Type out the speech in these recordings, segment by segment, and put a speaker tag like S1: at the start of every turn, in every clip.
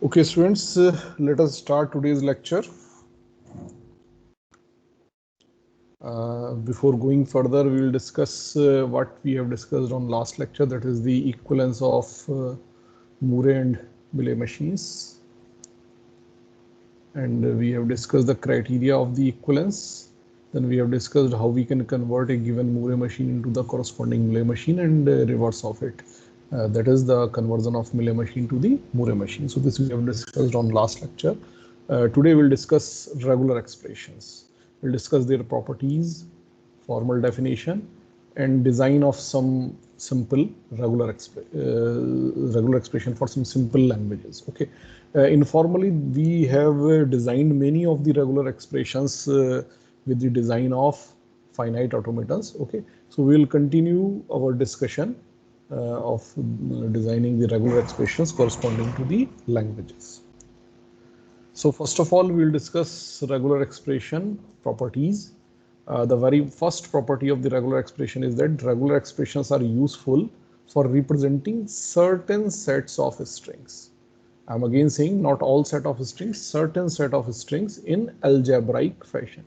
S1: Okay, students, let us start today's lecture. Before going further, we will discuss what we have discussed on last lecture, that is the equivalence of Moore and Millet machines. And we have discussed the criteria of the equivalence. Then we have discussed how we can convert a given Moore machine into the corresponding Millet machine and reverse of it. That is the conversion of Millet machine to the Moore machine. So this we have discussed on last lecture. Today we'll discuss regular expressions. We'll discuss their properties, formal definition, and design of some simple regular expression for some simple languages. Okay. Informally, we have designed many of the regular expressions with the design of finite automatons. Okay. So we will continue our discussion of designing the regular expressions corresponding to the languages. So first of all, we will discuss regular expression properties. The very first property of the regular expression is that regular expressions are useful for representing certain sets of strings. I'm again saying not all set of strings, certain set of strings in algebraic fashion.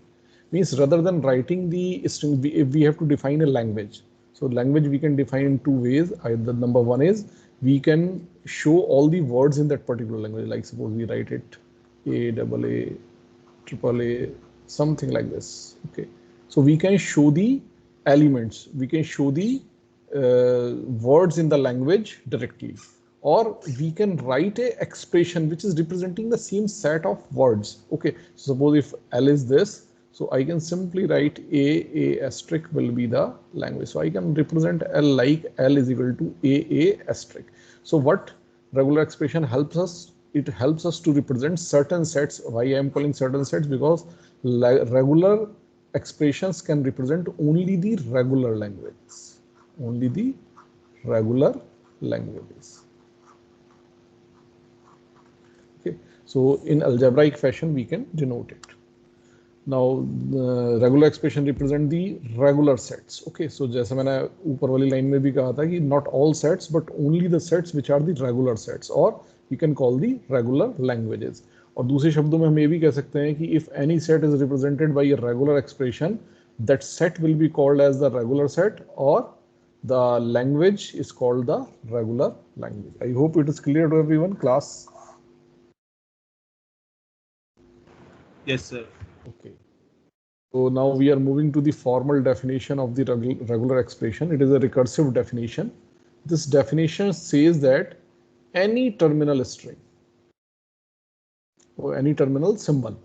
S1: Means rather than writing the string, we have to define a language. So language we can define in two ways. Either number one is we can show all the words in that particular language. Like suppose we write it A, triple A, something like this. Okay. So we can show the elements, we can show the words in the language directly, or we can write a expression which is representing the same set of words. Okay, so suppose if L is this, so I can simply write A asterisk will be the language. So I can represent L like L is equal to A asterisk. So what regular expression helps us? It helps us to represent certain sets. Why I am calling certain sets? Because regular expressions can represent only the regular languages. Only the regular languages. Okay. So in algebraic fashion, we can denote it. Now, the regular expression represent the regular sets. Okay. So जैसे मैंने ऊपर वाली line में भी कहा था कि not all sets, but only the sets which are the regular sets, or we can call the regular languages. और दूसरे शब्दों में हम ये भी कह सकते हैं कि if any set is represented by a regular expression, that set will be called as the regular set, or the language is called the regular language. I hope it is clear to everyone, class.
S2: Yes, sir.
S1: Okay. So now we are moving to the formal definition of the regular expression. It is a recursive definition. This definition says that any terminal string or any terminal symbol.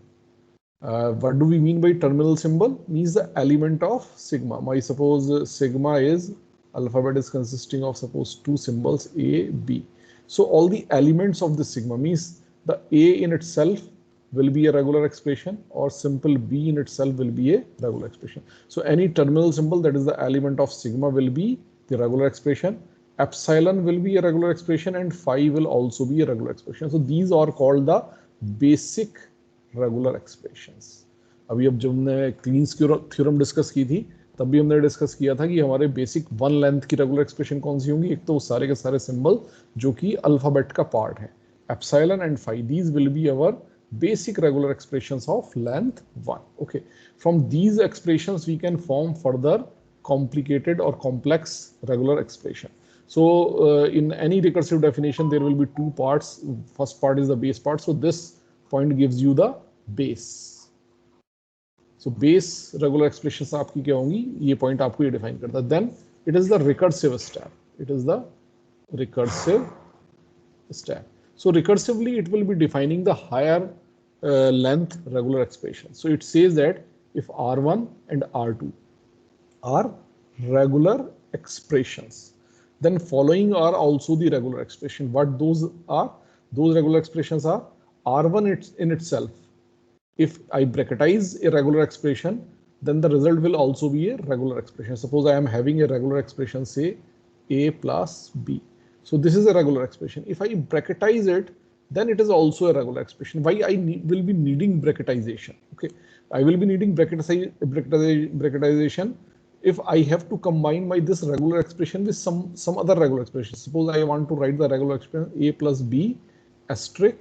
S1: What do we mean by terminal symbol? Means the element of sigma. I suppose sigma is alphabet is consisting of suppose two symbols A, B. So all the elements of the sigma means the A in itself will be a regular expression, or simple B in itself will be a regular expression. So any terminal symbol that is the element of sigma will be the regular expression. Epsilon will be a regular expression, and phi will also be a regular expression. So these are called the basic regular expressions. अभी अब जब हमने cleans theorem discuss की थी तब भी हमने discuss किया था कि हमारे बेसिक वन लेंथ की रेगुलर एक्सप्रेशन कौन सी होंगी. एक तो सारे के सारे सिंबल जो कि अल्फाबेट का पार्ट है, epsilon and phi, these will be our basic regular expressions of length 1. Okay, from these expressions we can form further complicated or complex regular expression. So in any recursive definition there will be two parts. First part is the base part, so this point gives you the base. So base regular expressions आपकी क्या होंगी, ये point आपको ये define करता है. Then it is the recursive step. It is the recursive step. So recursively it will be defining the higher length regular expression. So it says that if R1 and R2 are regular expressions, then following are also the regular expression. What those are? Those regular expressions are R1 in itself. If I bracketize a regular expression, then the result will also be a regular expression. Suppose I am having a regular expression, say A plus B. So this is a regular expression. If I bracketize it, then it is also a regular expression. Why I will be needing bracketization? Okay, I will be needing bracketization if I have to combine this regular expression with some other regular expression. Suppose I want to write the regular expression A plus B asterisk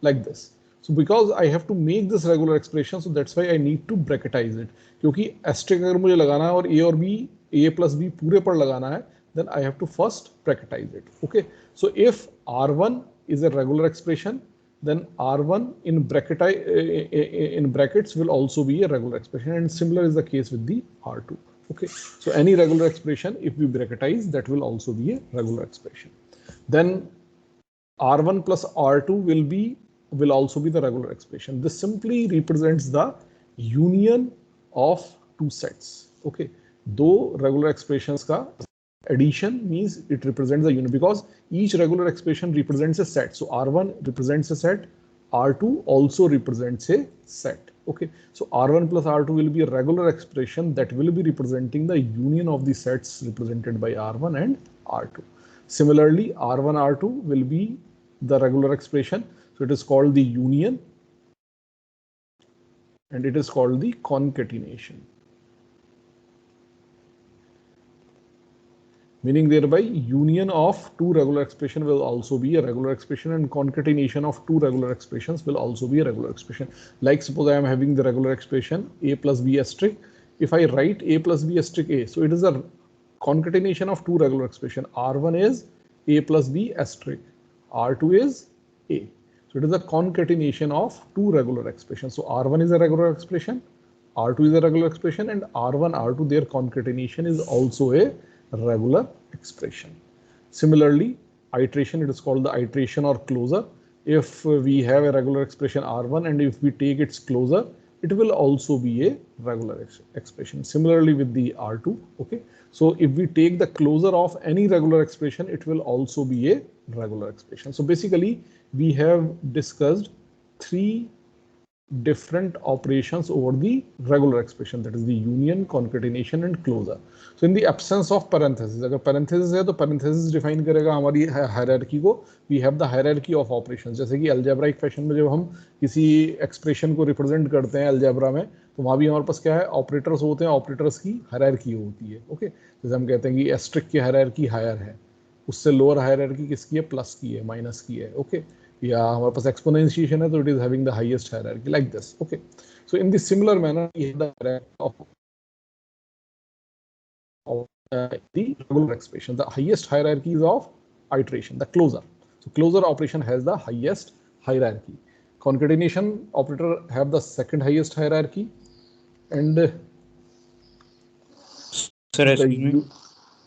S1: like this. So because I have to make this regular expression, so that's why I need to bracketize it. क्योंकि asterisk अगर मुझे लगाना है और a और b, a plus b पूरे पर लगाना है, then I have to first bracketize it. Okay. So if R1 is a regular expression, then R1 in brackets will also be a regular expression, and similar is the case with the R2. Okay. So any regular expression, if we bracketize, that will also be a regular expression. Then R1 plus R2 will also be the regular expression. This simply represents the union of two sets. Okay. Though regular expressions ka addition means it represents the union, because each regular expression represents a set. So R1 represents a set, R2 also represents a set. Okay. So R1 plus R2 will be a regular expression that will be representing the union of the sets represented by R1 and R2. Similarly, R1, R2 will be the regular expression. So it is called the union, and it is called the concatenation. Meaning thereby union of two regular expression will also be a regular expression, and concatenation of two regular expressions will also be a regular expression. Like suppose I am having the regular expression a plus b asterisk. If I write a plus b asterisk a, so it is a concatenation of two regular expression. R1 is a plus b asterisk, R2 is a. So it is a concatenation of two regular expressions. So R1 is a regular expression, R2 is a regular expression, and R1, R2, their concatenation is also a regular expression. Similarly, iteration, it is called the iteration or closure. If we have a regular expression R1 and if we take its closure, it will also be a regular expression. Similarly with the R2. Okay. So if we take the closure of any regular expression, it will also be a regular expression. So basically we have discussed three different operations over the regular expression, that is the union, concatenation and closure. So in the absence of parenthesis, अगर parenthesis है तो parenthesis define करेगा हमारी hierarchy को. We have the hierarchy of operations. जैसे कि algebraic fashion में जब हम किसी expression को represent करते हैं algebra में, तो वहाँ भी हमारे पास क्या है, operators होते हैं, operators की hierarchy होती है. Okay, जैसे हम कहते हैं कि asterisk की hierarchy higher है, उससे lower hierarchy किसकी है, plus की है, minus की है. Okay, या हमारे पास exponentiation है तो it is having the highest hierarchy, like this. Okay, so in the similar manner we have the hierarchy of the regular expression. The highest hierarchy is of iteration, the closure. So closure operation has the highest hierarchy. Concatenation operator have the second highest hierarchy, and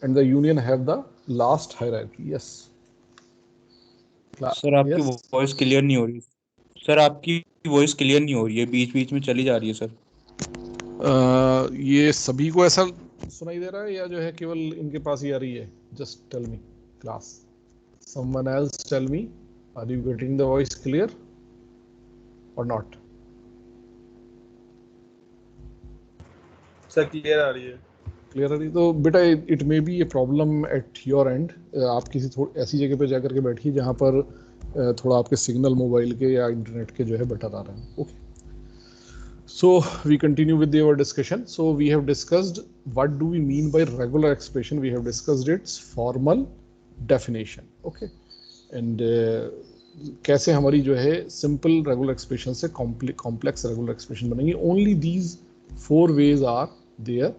S1: the union have the last hierarchy. Yes.
S3: Sir आपकी voice clear नहीं हो रही. Sir आपकी voice clear नहीं हो रही है, बीच बीच में चली जा रही है सर.
S1: ये सभी को ऐसा सुनाई दे रहा है या जो है केवल इनके पास ही आ रही है? Just tell me class, someone else tell me, are you getting the voice clear or not?
S2: Sir clear आ रही है.
S1: क्लियर आ रही तो बेटा it may be a problem at your end. आप किसी ऐसी जगह पे जाकर के बैठिए जहाँ पर थोड़ा आपके सिग्नल मोबाइल के या इंटरनेट के जो है बेटर आ रहे हैं. Okay, so we continue with our discussion. So we have discussed what do we mean by regular expression. We have discussed its formal definition. Okay, and कैसे हमारी जो है simple regular expression से complex regular expression बनेंगी. Only these four ways are there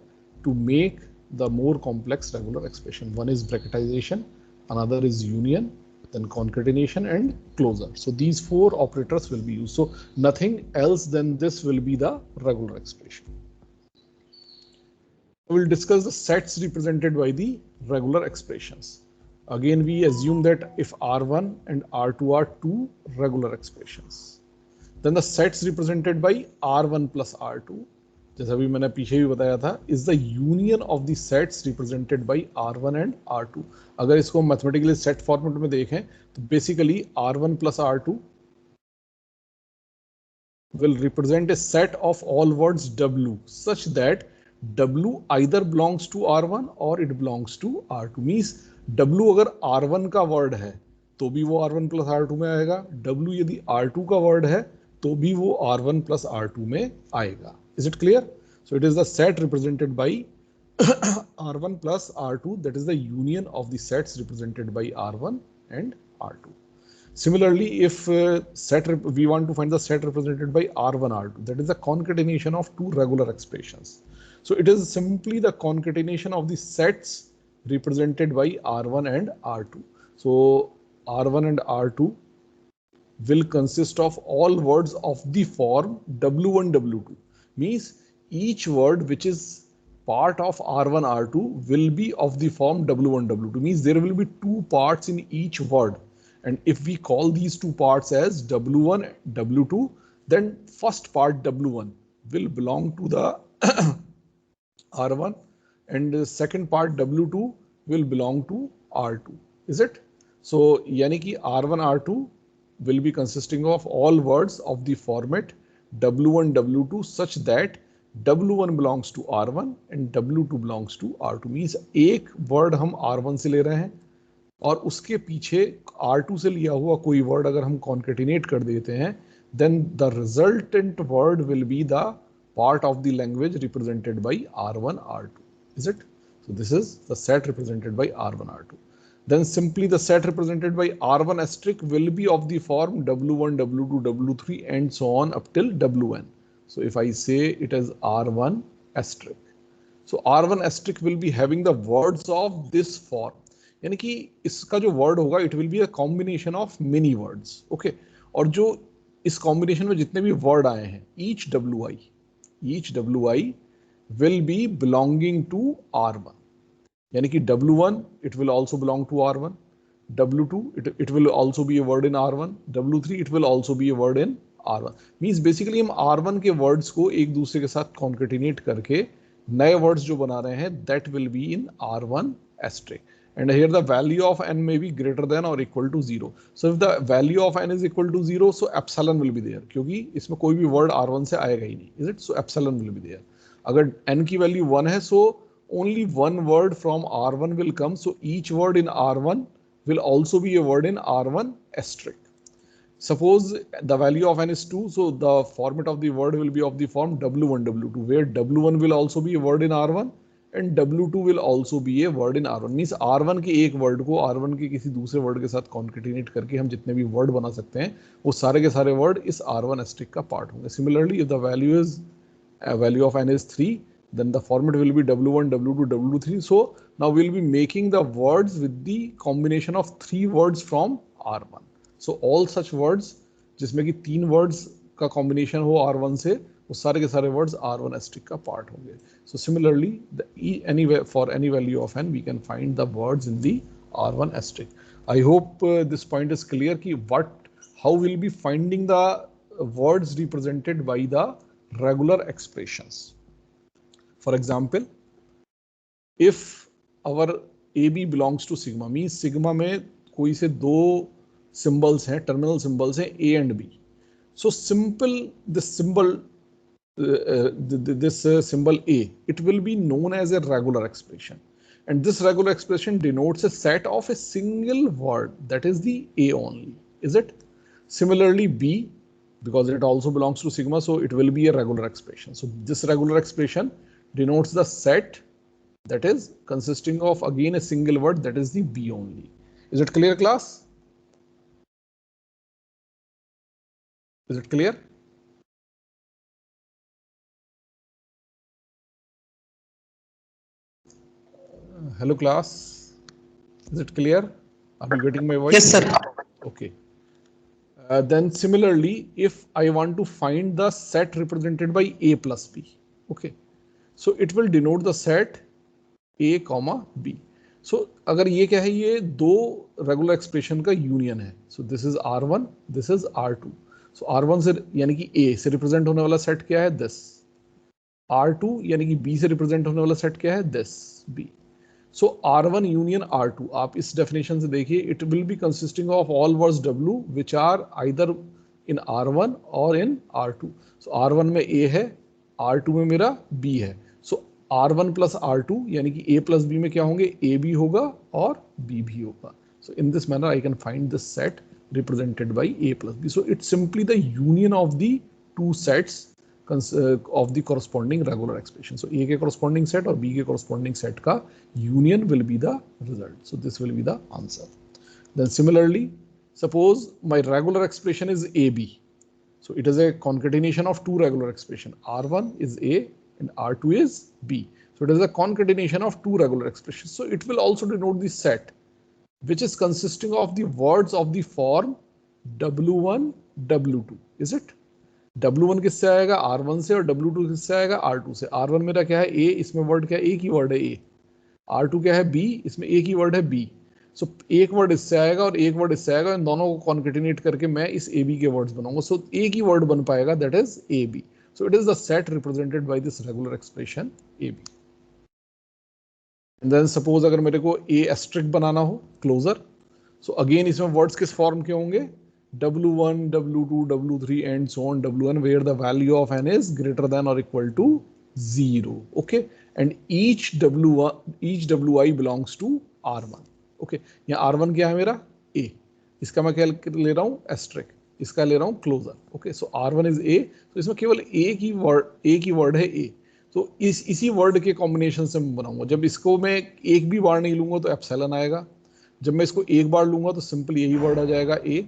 S1: to make the more complex regular expression. One is bracketization, another is union, then concatenation and closure. So these four operators will be used. So nothing else than this will be the regular expression. We will discuss the sets represented by the regular expressions. Again, we assume that if R1 and R2 are two regular expressions, then the sets represented by R1 plus R2, जैसा अभी मैंने पीछे भी बताया था, is the union of the sets represented by R1 and R2. अगर इसको mathematically set format में देखें तो basically R1 plus R2 will represent a set of all words W such that W either belongs to R1 or it belongs to R2. Means W अगर R1 का word है तो भी वो R1 plus R2 में आएगा, W यदि R2 का वर्ड है तो भी वो R1 plus R2 में आएगा. Is it clear? So it is the set represented by R1 plus R2, that is the union of the sets represented by R1 and R2. Similarly, if we want to find the set represented by R1, R2, that is the concatenation of two regular expressions. So it is simply the concatenation of the sets represented by R1 and R2. So R1 and R2 will consist of all words of the form W1, W2. Means each word which is part of R1, R2 will be of the form W1, W2. Means there will be two parts in each word. And if we call these two parts as W1, W2, then first part W1 will belong to the R1 and the second part W2 will belong to R2. Is it? So, yani ki R1, R2 will be consisting of all words of the format W1, W2 such that W1 belongs to R1 and W2 belongs to R2. Means एक word हम R1 से ले रहे हैं और उसके पीछे R2 से लिया हुआ कोई word अगर हम concatenate कर देते हैं, then the resultant word will be the part of the language represented by R1, R2. Is it? So this is the set represented by R1, R2. Then simply the set represented by R1 asterisk will be of the form W1, W2, W3 and so on up till Wn. So if I say it as R1 asterisk, so R1 asterisk will be having the words of this form. यानी कि इसका जो word होगा it will be a combination of many words. Okay, और जो इस combination में जितने भी वर्ड आए हैं, each W I will be belonging to R1. यानी कि W1 it will also belong to R1, W2 it will also be a word in R1, W3 it will also be a word in R1. Means basically हम R1 के words को एक दूसरे के साथ concatenate करके नए वर्ड्स जो बना रहे हैं that will be in R1 asterisk. And here the value of n may be greater than or equal to 0. So if the value of n is equal to 0, so epsilon will be there. क्योंकि इसमें कोई भी word R1 से आएगा ही नहीं. Is it? So epsilon will be there. अगर n की value 1 है, so only one word from R1 will come. So each word in R1 will also be a word in R1 asterisk. Suppose the value of n is 2, so the format of the word will be of the form W1, W2, where W1 will also be a word in R1 and W2 will also be a word in R1. Means R1 के एक word को R1 के किसी दूसरे word के साथ concatenate करके हम जितने भी word बना सकते हैं वो सारे के सारे word इस R1 asterisk का part होंगे. Similarly, if the value of n is 3, then the format will be W1, W2, W3. So now we'll be making the words with the combination of 3 words from R1. So all such words जिसमें कि 3 words का combination हो R1 से, वो सारे के सारे words R1 asterisk का part होंगे. So similarly, for any value of n, we can find the words in the R1 asterisk. I hope this point is clear कि how we'll be finding the words represented by the regular expressions. For example, if our AB belongs to sigma, means sigma में कोई से दो symbols हैं, terminal symbols हैं A and B. So simple this symbol symbol A, it will be known as a regular expression, and this regular expression denotes a set of a single word, that is the A only. Is it? Similarly B, because it also belongs to sigma, so it will be a regular expression. So this regular expression denotes the set that is consisting of again a single word, that is the B only. Is it clear, class? Is it clear? Hello class, is it clear? Are you getting my voice?
S4: Yes, sir.
S1: Okay. Then similarly, if I want to find the set represented by A plus B, okay, so it will denote the set A comma B. So अगर ये क्या है, ये दो regular expression का union है. So this is R1, this is R2. So R1 से यानी कि A से represent होने वाला set क्या है? This. R2 यानी कि B से represent होने वाला set क्या है? This, B. So R1 union R2, आप इस definition से देखिए, it will be consisting of all words W which are either in R1 or in R2. So R1 में A है, R2 में मेरा B है. So R1 plus R2 यानी कि A plus B में क्या होंगे? A भी होगा और B भी होगा. So in this manner I can find this set represented by A plus B. So it's simply the union of the two sets of the corresponding regular expression. So A के corresponding set और B के corresponding set का union will be the result. So this will be the answer. Then similarly, suppose my regular expression is AB. So it is a concatenation of two regular expression. R1 is A and R2 is B. So it is a concatenation of two regular expressions. So it will also denote the set, which is consisting of the words of the form W1, W2. Is it? W1 किससे आएगा? R1 से, और W2 किससे आएगा? R2 से. R1 मेरा क्या है? A, इसमें वर्ड क्या है? एक ही वर्ड है A. R2 क्या है? B, इसमें एक ही वर्ड है B. सो एक वर्ड इससे आएगा और एक वर्ड इससे आएगा, इन दोनों को कॉन्केटिनेट करके मैं इस ए बी के वर्ड्स बनाऊंगा. सो एक ही वर्ड बन पाएगा, that is A B. So it is the set represented by this regular expression A B. And then suppose अगर मेरे को ए एस्ट्रिक बनाना हो, क्लोजर, सो अगेन इसमें वर्ड्स किस फॉर्म के होंगे? W1, W2, W3 and so on, Wn where the value of n is greater than or equal to 0. Okay, and each Wi belongs to R1. Okay, यहाँ R1 क्या है मेरा? A. इसका मैं क्या ले रहा हूँ? एस्ट्रिक. इसका ले रहा हूँ closure. Okay, so R1 is A. तो इसमें केवल एक ही वर्ड है A. तो इसी वर्ड के कॉम्बिनेशन से मैं बनाऊंगा. जब इसको मैं एक भी बार नहीं लूंगा तो एप्सिलॉन आएगा. जब मैं इसको एक बार लूंगा तो सिंपल यही वर्ड आ जाएगा A.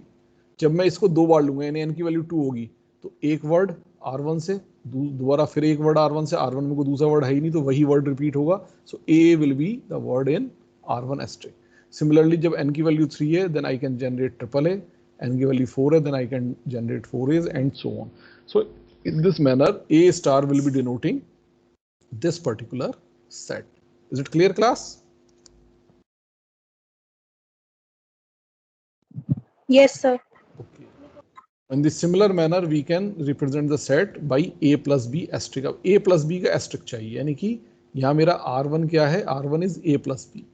S1: जब मैं इसको दो बार लूंगा, यानी n की वैल्यू 2 होगी, तो एक वर्ड R1 से, दोबारा फिर एक वर्ड R1 से. R1 में कोई दूसरा वर्ड है ही नहीं, तो वही वर्ड रिपीट होगा. So A will be the word in R1 asterisk. Similarly, जब n की वैल्यू 3 है, then I can generate triple A. n की वैल्यू 4 है, then I can generate 4A's and so on. So in this manner, A star will be denoting this particular set. Is it clear, class?
S4: Yes, sir.
S1: Okay. In the similar manner, we can represent the set by A plus B asterisk. अब A plus B का asterisk चाहिए, यानी कि यहाँ मेरा R1 क्या है? R1 is A plus B.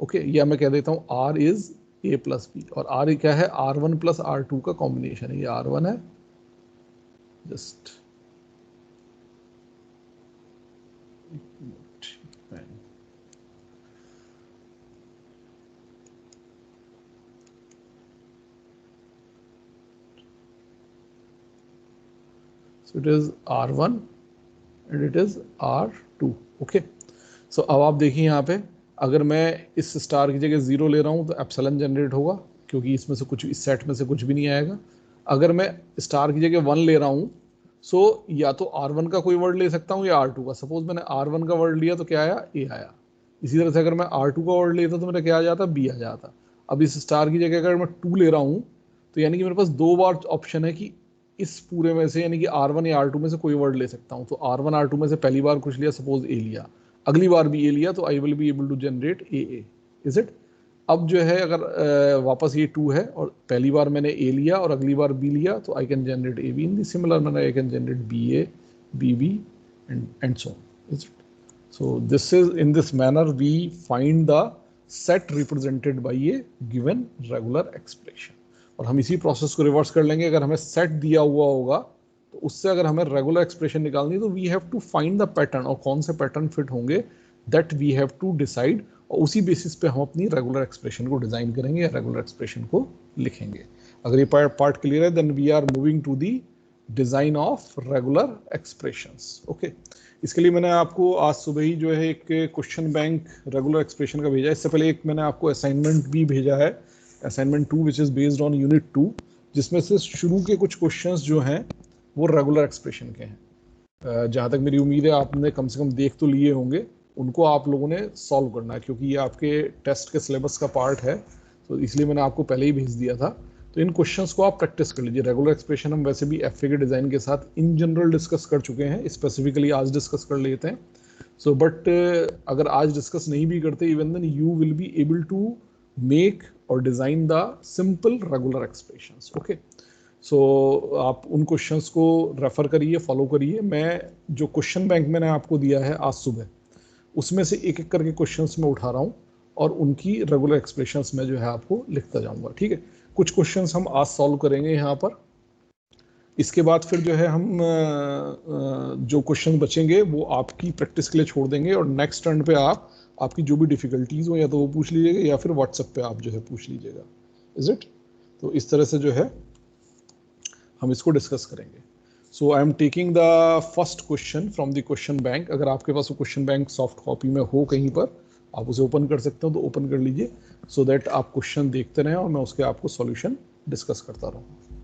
S1: Okay, या मैं कह देता हूँ R is A plus B, और R क्या है? R1 प्लस R2 का कॉम्बिनेशन है. ये R1 है. Just so it is R1 and it is R2. Okay, so अब आप देखिए यहाँ पे, अगर मैं इस स्टार की जगह 0 ले रहा हूँ तो एप्सिलॉन जनरेट होगा, क्योंकि इसमें से कुछ, इस सेट में से कुछ भी नहीं आएगा. अगर मैं स्टार की जगह 1 ले रहा हूँ, सो या तो R1 का कोई वर्ड ले सकता हूँ या R2 का. सपोज मैंने R1 का वर्ड लिया तो क्या आया? A आया. इसी तरह से अगर मैं R2 का वर्ड लेता तो मेरा क्या आ जाता? B आ जाता. अब इस स्टार की जगह अगर मैं 2 ले रहा हूँ, तो यानी कि मेरे पास दो बार ऑप्शन है कि इस पूरे में से, यानी कि R1 या R2 में से कोई वर्ड ले सकता हूँ. तो R1 R2 में से पहली बार कुछ लिया, सपोज A लिया, अगली बार भी A लिया, तो I will be able to generate AA. Is it? अब जो है, अगर वापस ये 2 है और पहली बार मैंने A लिया और अगली बार B लिया, तो I can generate AB. In the similar manner I can generate BA, BB and so on. Is it? So this is, in this manner we find the set represented by a given regular expression. और हम इसी process को reverse कर लेंगे. अगर हमें set दिया हुआ होगा तो उससे अगर हमें रेगुलर एक्सप्रेशन निकालनी है, तो we have to find the pattern, और कौन से पैटर्न फिट होंगे, that we have to decide, और उसी बेसिस पे हम अपनी रेगुलर एक्सप्रेशन को डिजाइन करेंगे या रेगुलर एक्सप्रेशन को लिखेंगे. अगर ये पार्ट क्लियर है, then we are moving to the design of regular expressions. Okay, इसके लिए मैंने आपको आज सुबह ही जो है एक क्वेश्चन बैंक रेगुलर एक्सप्रेशन का भेजा. इससे पहले एक मैंने आपको असाइनमेंट भी भेजा है, assignment 2 which is based on unit 2, जिसमें से शुरू के कुछ क्वेश्चंस जो हैं वो रेगुलर एक्सप्रेशन के हैं. जहाँ तक मेरी उम्मीद है आपने कम से कम देख तो लिए होंगे, उनको आप लोगों ने सॉल्व करना है, क्योंकि ये आपके टेस्ट के सिलेबस का पार्ट है, तो इसलिए मैंने आपको पहले ही भेज दिया था. तो इन क्वेश्चंस को आप प्रैक्टिस कर लीजिए. रेगुलर एक्सप्रेशन हम वैसे भी एफए के डिज़ाइन के साथ इन जनरल डिस्कस कर चुके हैं, स्पेसिफिकली आज डिस्कस कर लेते हैं. सो बट अगर आज डिस्कस नहीं भी करते, even then you will be able to make और design the simple regular expressions. Okay, so आप उन क्वेश्चंस को रेफर करिए, फॉलो करिए. मैं जो क्वेश्चन बैंक मैंने आपको दिया है आज सुबह, उसमें से एक एक करके क्वेश्चंस मैं उठा रहा हूँ और उनकी रेगुलर एक्सप्रेशंस में जो है आपको लिखता जाऊँगा. ठीक है, कुछ क्वेश्चंस हम आज सॉल्व करेंगे यहाँ पर. इसके बाद फिर जो है हम जो क्वेश्चन बचेंगे वो आपकी प्रैक्टिस के लिए छोड़ देंगे, और नेक्स्ट टर्न पे आप आपकी जो भी डिफ़िकल्टीज़ हो या तो वो पूछ लीजिएगा या फिर व्हाट्सएप पे आप जो है पूछ लीजिएगा. Is it? तो इस तरह से जो है हम इसको डिस्कस करेंगे. So I am taking the first question from the question bank. अगर आपके पास वो क्वेश्चन बैंक सॉफ्ट कॉपी में हो कहीं पर, आप उसे ओपन कर सकते हो, तो ओपन कर लीजिए, सो दैट आप क्वेश्चन देखते रहें और मैं उसके आपको सॉल्यूशन डिस्कस करता रहूँगा।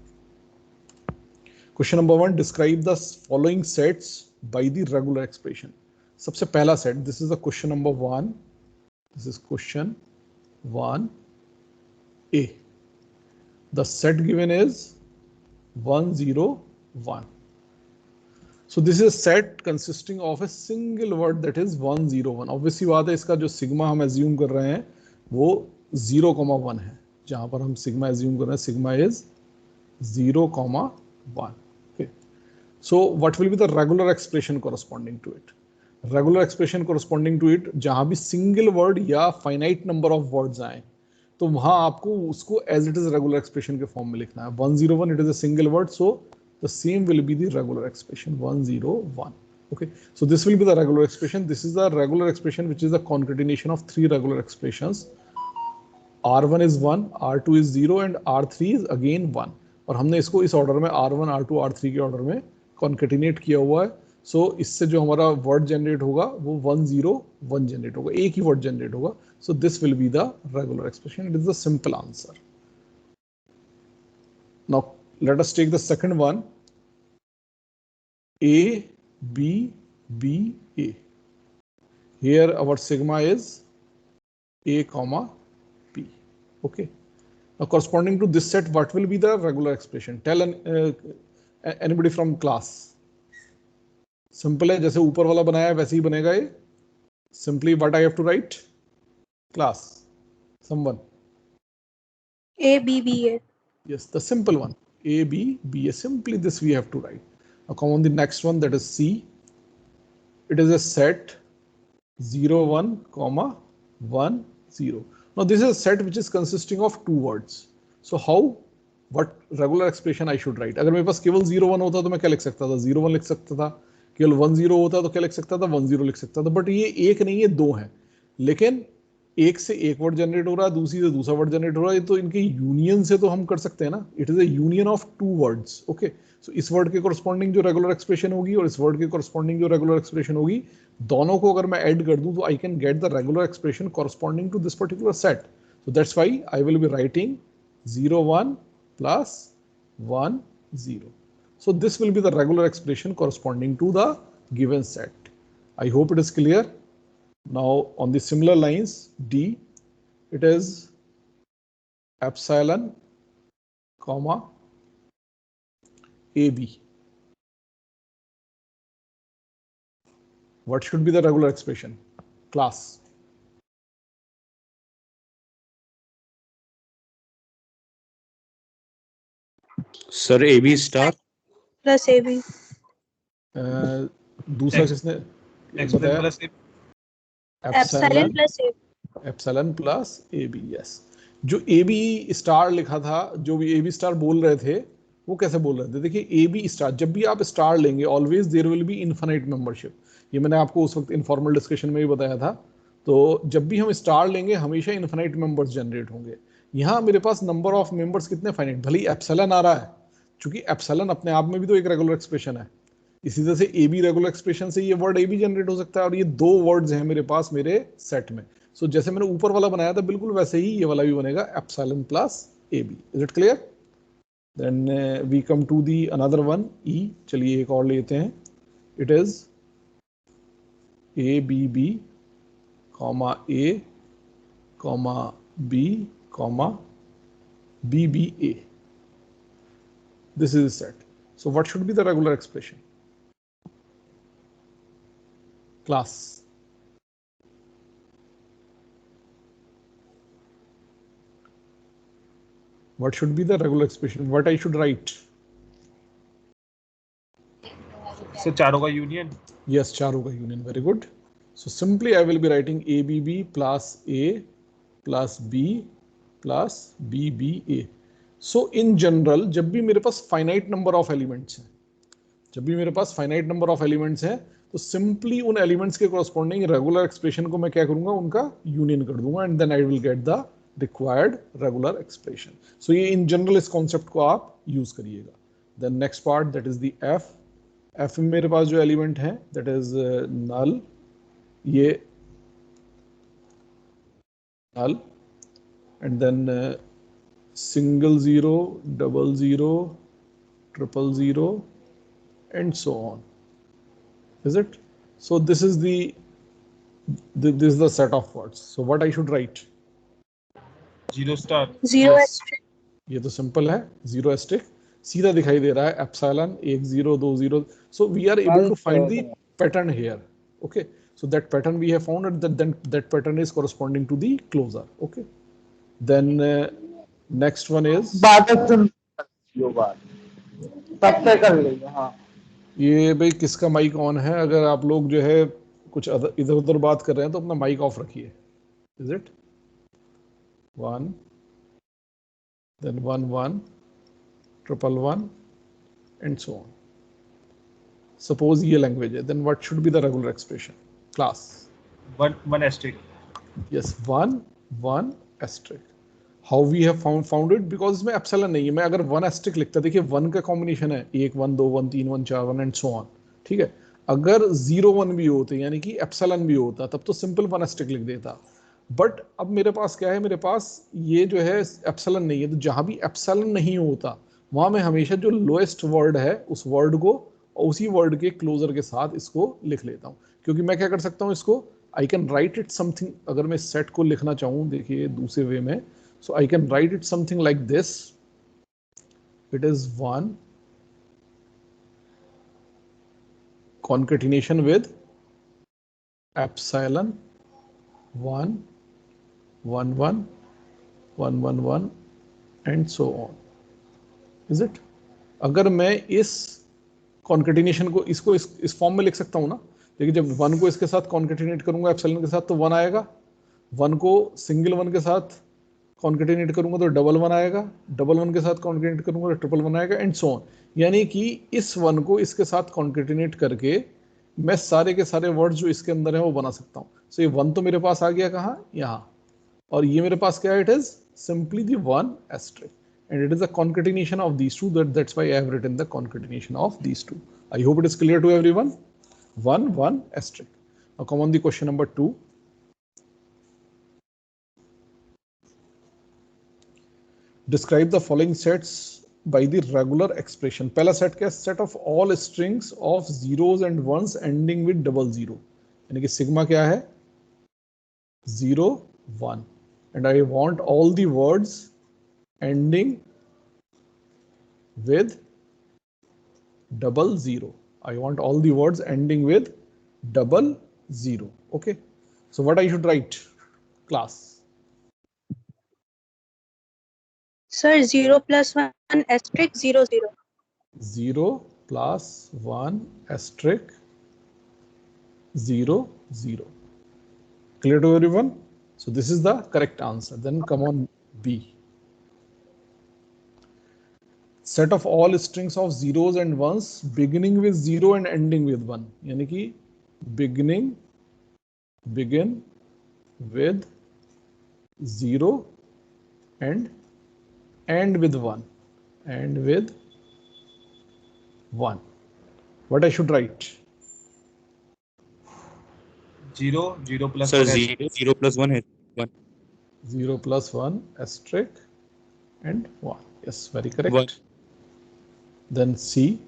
S1: Question number 1, describe the following sets by the regular expression. सबसे पहला set, this is the question number 1, this is question 1A. The set given is 1 0 1. So this is a set consisting of a single word, that is 1 0 1. Obviously बात है, इसका जो sigma हम assume कर रहे हैं वो 0,1 है। जहां पर हम सिग्मा assume कर रहे हैं, sigma is 0,1. Okay. So what will be the regular expression corresponding to it? Regular expression corresponding to it, जहां भी single word या finite number of words आए, तो वहां आपको उसको as it is regular expression के फॉर्म में लिखना है। 101, it is a single word, so the same will be the regular expression 101. Okay, so this will be the regular expression. This is the regular expression which is the concatenation of three regular expressions. R1 is 1, R2 is 0 and R3 is again 1. और हमने इसको इस order में R1, R2, R3 के order में concatenate किया हुआ है। सो इससे जो हमारा वर्ड जनरेट होगा वो 101 जनरेट होगा, एक ही वर्ड जनरेट होगा। So this will be the regular expression. It is the simple answer. Now let us take the second one, A B B A. Here our sigma is A comma P. Okay. Now corresponding to this set, what will be the regular expression? Tell anybody from class. Simple है, जैसे ऊपर वाला बनाया है वैसे ही बनेगा ये। Simply what I have to write? Class. Someone.
S4: A B B A.
S1: Yes, the simple one. A B B A. Simply this we have to write. Now come on the next one, that is C. It is a set 0 1 comma 1 0. Now this is a set which is consisting of two words. So how, what regular expression I should write? अगर मेरे पास केवल 0 1 होता तो मैं क्या लिख सकता था? 0 1 लिख सकता था। केवल 1 0 होता तो क्या लिख सकता था? 1 0 लिख सकता था। बट ये एक नहीं है, दो है। लेकिन एक से एक वर्ड जनरेट हो रहा है, दूसरी से दूसरा वर्ड जनरेट हो रहा है, तो इनके यूनियन से तो हम कर सकते हैं ना। It is a union of two words. Okay, so इस वर्ड के कोरस्पॉन्डिंग जो रेगुलर एक्सप्रेशन होगी और इस वर्ड के कोरस्पॉन्डिंग जो रेगुलर एक्सप्रेशन होगी, दोनों को अगर मैं ऐड कर दूं तो I can get the regular expression corresponding to this particular set. So that's why I will be writing 0 1 plus 1 0. So this will be the regular expression corresponding to the given set. I hope it is clear. Now on the similar lines, D, it is epsilon comma AB. What should be the regular expression? Class.
S3: Sir AB star
S4: Plus AB.
S1: दूसरा किसने
S2: Epsilon plus A.
S4: Epsilon plus A.
S1: Epsilon plus A B. Yes, जो A B star लिखा था, जो भी A B star बोल रहे थे, वो कैसे बोल रहे थे? देखिए, ए बी स्टार, जब भी आप स्टार लेंगे always there will be infinite membership. ये मैंने आपको उस वक्त इनफॉर्मल डिस्कशन में भी बताया था। तो जब भी हम स्टार लेंगे हमेशा इनफाइनाइट मेंबर्स जनरेट होंगे। यहाँ मेरे पास नंबर ऑफ मेंबर्स कितने फाइनाइट, भले ही एप्सिलॉन आ रहा है, क्योंकि एप्सिलॉन अपने आप में भी तो एक रेगुलर एक्सप्रेशन है। इसी तरह से ए बी रेगुलर एक्सप्रेशन से ये वर्ड ए बी जनरेट हो सकता है, और ये दो वर्ड्स हैं मेरे पास मेरे सेट में। सो जैसे मैंने ऊपर वाला बनाया था बिल्कुल वैसे ही ये वाला भी बनेगा, epsilon plus A B. Is it clear? Then we come to the another one, E. चलिए एक और लेते हैं। It is A B B comma A comma B comma B B A. This is set. So what should be the regular expression? Class. What should be the regular expression? What I should write?
S2: So चारों का union.
S1: Yes, चारों का union. Very good. So simply I will be writing ABB plus A plus B plus BBA. So in general, जब भी मेरे पास finite number of elements हैं, जब भी मेरे पास finite number of elements हैं, तो सिंपली उन एलिमेंट्स के कोरस्पॉन्डिंग रेगुलर एक्सप्रेशन को मैं क्या करूंगा, उनका यूनियन कर दूंगा, and then I will get the required regular expression. So ये इन जनरल इस कॉन्सेप्ट को आप यूज करिएगा। Then next part, that is the F. F में मेरे पास जो एलिमेंट है दैट इज नल, ये null, and then single zero, double zero, triple zero, and so on. Is it? So this is the set of words. So what I should write?
S2: Zero star.
S4: Zero
S2: Yes.
S4: asterisk.
S1: ये तो simple है, zero asterisk सीधा दिखाई दे रहा है, epsilon 1 0 2 0. So we are able to find the pattern here. Okay, so that pattern we have found, and that pattern is corresponding to the closure. Okay, then next one is ये भाई किसका mic on है? अगर आप लोग जो है कुछ इधर उधर बात कर रहे हैं तो अपना माइक ऑफ रखिए. Is it 1 then 1 1 triple 1 and so on. Suppose ये language है, then what should be the regular expression? Class.
S2: One asterisk.
S1: Yes, 1 1 asterisk. How we have found it? Because इसमें epsilon नहीं है. मैं अगर 1 asterisk लिखता, देखिए 1 का कॉम्बिनेशन है 1 1 2 1 3 1 4 1 and so on. ठीक है, अगर 0 1 भी होते यानी कि epsilon भी होता तब तो सिंपल 1 asterisk लिख देता. बट अब मेरे पास क्या है? मेरे पास ये जो है एप्सिलॉन नहीं है, तो जहां भी एप्सिलॉन नहीं होता वहां मैं हमेशा जो लोएस्ट वर्ड है उस वर्ड को और उसी वर्ड के क्लोजर के साथ इसको लिख लेता हूं. क्योंकि मैं क्या कर सकता हूं इसको, आई कैन राइट इट समथिंग. अगर मैं सेट को लिखना चाहूं, देखिए दूसरे वे में, so I can write it something like this. It is 1 concatenation with epsilon 1 1 1 1 1 1 and so on. Is it? अगर मैं इस कॉन्केटिनेशन को इसको इस फॉर्म में लिख सकता हूं ना. देखिए जब 1 को इसके साथ कॉन्केटिनेट करूंगा एप्सिलॉन के साथ तो 1 आएगा. 1 को सिंगल 1 के साथ कॉन्केटिनेट करूंगा तो डबल 1 आएगा. डबल 1 के साथ कॉन्केटिनेट करूंगा तो ट्रिपल 1 आएगा एंड सो ऑन. यानी कि इस 1 को इसके साथ कॉन्केटिनेट करके मैं सारे के सारे वर्ड्स जो इसके अंदर है वो बना सकता हूं. सो ये 1 तो मेरे पास आ गया कहाँ? यहाँ. और ये मेरे पास क्या है? It is simply the 1 asterisk and it is a concatenation of these two. That's why I have written the concatenation of these two. I hope it is clear to everyone. 1 1 asterisk. Now come on the question number 2. Describe the following sets by the regular expression. पहला set क्या है? set of all strings of zeros and ones ending with double zero. यानी कि sigma क्या है? 0 1. And I want all the words ending with double zero. I want all the words ending with double zero. Okay. So what I should write? Class.
S4: Sir, 0 plus 1 asterisk 0 0.
S1: 0 plus 1 asterisk 0 0. Clear to everyone? So this is the correct answer. Then come on B. Set of all strings of zeros and ones beginning with 0 and ending with 1. यानी कि begin with 0 and end with 1. What I should write?
S2: 0 plus
S3: Sir,
S2: 1
S3: 0 plus 1 है 1.
S1: 0 plus 1 asterisk and 1. Yes, very correct.
S3: 1.
S1: Then C.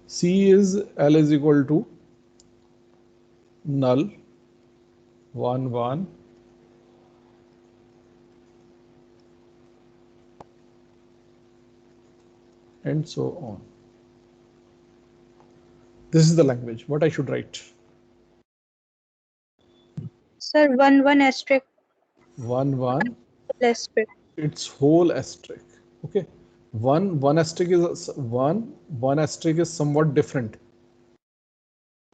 S1: C is L is equal to null 1 1 and so on. This is the language. What I should write?
S4: Sir, 1 1 asterisk
S1: 1 1
S4: asterisk.
S1: its whole asterisk. Okay. 1 asterisk is 1 asterisk is somewhat different.